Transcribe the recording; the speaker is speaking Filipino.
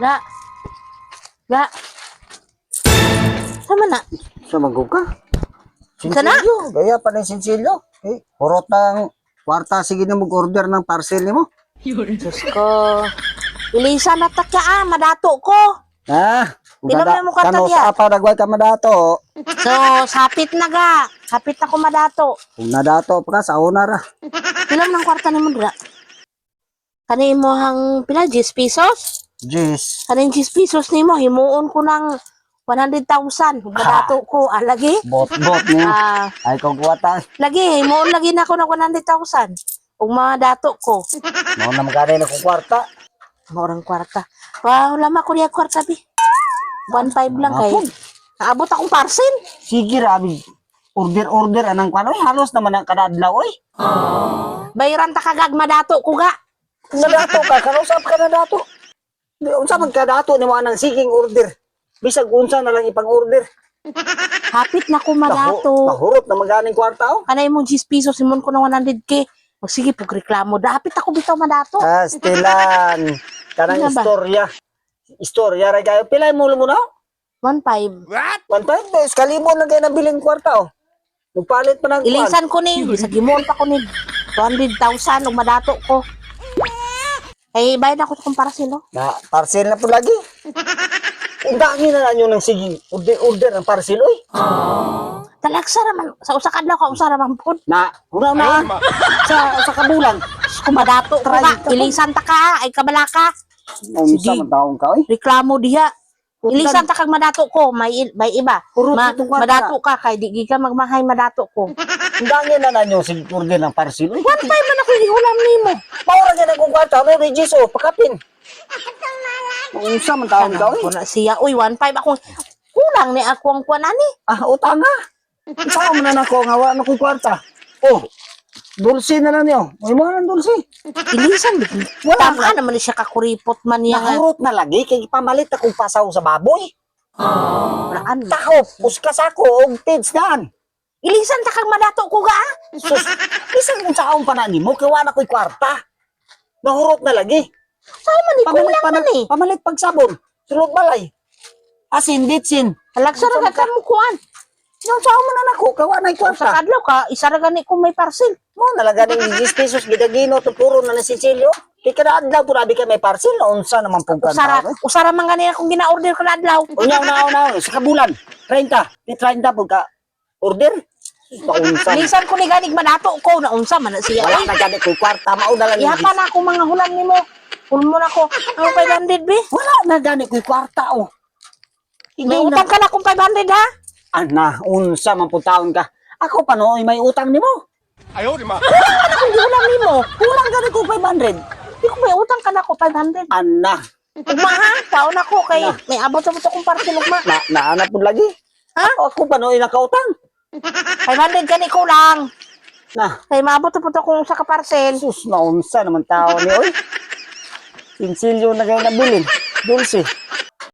Ga. Ga. Sama na. Sa magog ka? Sana? Sinsilyo. Gaya pa ng sinsilyo. Eh, purot ng kwarta. Sige na mag-order ng parcel ni mo. Diyos ko. Ilisa na tatya madato ko. Ha? Pinom mo ka Kano tagya. sa apa nagway ka madato. So, sapit na ga. Sapit na ko madato. Kung nadato pa ka, sa una ra. Pinom ng kwarta ni mo dira. Kani mo hang pila 10 pesos? Jeez. Kaning 10 pesos nimo himuon ko ng 100,000. Madato ko. Lagi? Bot-bot niya. Ay, kung kuwata. Lagi. Himuon lagi na ako ng 100,000. Kung madato ko. Mau na magkano na kung kwarta. Morang kwarta. Wala ma ko niya kwarta bi. 1.5 lang kay. Naabot akong parcel. Sige rabi. Order anang kwano. Halos naman ang kadadlaw oy. Bayaran ta kagag madato ko ga. Nadato ka, kanausap ka nadato. Unsa man kadato ni mo anang seeking order. Bisag unsa na lang ipang-order. Hapit na ko madato. Tahurot na maganing kwarta oh. Kanay mo 10 pesos simon ko ng 100k. O sige pug reklamo. Dapit ako bitaw madato. Stilan. Kanang Ano ba? istorya. Istorya ra kayo. Pilay mo na? 1.5. 1.5 kalibon na kayo nabiling kwarta oh. Magpalit pa ng kwan. Ilisan ko ni. Sa gimon pa ko ni. 200,000 ug madato ko. Ay bayad ako sa komparasyon no. Na parcel na po lagi. Undangin na nyo ng sige. Order ng parcel oy. Talagsa naman. Sa usa kadlaw ka usa naman pud. Na, una sa kabulan. Kung madato ko ga. Ilisan ta ka. Ay kabala ka. Unsa man taong ka oy. Reklamo diha. Ilisan ta kag madato ko, may iba. Puro itong kwarta Madato ka kay di ka magmahay madato ko. Undangin na nyo sige order ng parcel oy. 1.5 man ako iulam nimo. Paura ka na kung kwarta. Ano regis oh, pakapin. Unsa man taong ka oy. Wala siya, uy 1.5 ako. Kulang ni ako ang kuan ani. Utang nga. Saan mo na nako nga wala na kong kwarta. Oh, dulce na lang niyo. May mga ng dulce. Ilisan di. Wala Tama naman siya kakuripot man niya nga. Nahurot na lagi kay pamalit akong pasaw sa baboy. Wala Taho, puskas ako og tids daan. Ilisan ta kag madato ko ga. Sus, isang kung saan pa na nimo kay wala ko'y kwarta. Nahurot na lagi. Sao man ni kulang man ni. Pamalit pagsabon. Sulod balay. Asin ditsin. Alagsa ra ka mo kuan. Yung saan mo na nako kay wala na Sa kwarta. kadlaw ka isa ra gani ko may parcel. Mo nalaga ning 10 pesos gidagino to puro na Sicilio. Kay kada adlaw pura di kay may parcel unsa naman pug Usara man gani akong gina-order ko adlaw. Unya sa kabulan 30 pug ka order. Paunsa. Ilisan ko ni ganig madato ko na unsa man na siya. Wala na gani ko kwarta mao na lang. Ihapa na ako mga hulam nimo. Hulmo na ko. Ang 500 bi. Wala na gani ko kwarta oh. May utang ka na akong 500 ha. Ana, unsa man pud taon ka. Ako pa no, may utang nimo. Ayaw, di ma. Ang hulam nimo. Kulang gani ko 500. Di ko may utang ka na ako 500. Ana, Ugma ha. Taon ako kay may abot sa akong parcel ugma. naana pud lagi. Ha? Ako pa no nakautang. 500 gani ko lang. Na, Kay maabot sa akong sa ka parcel. sus na unsa naman tao ni oy. Sinsilyo na kayo nabilin. Dulce.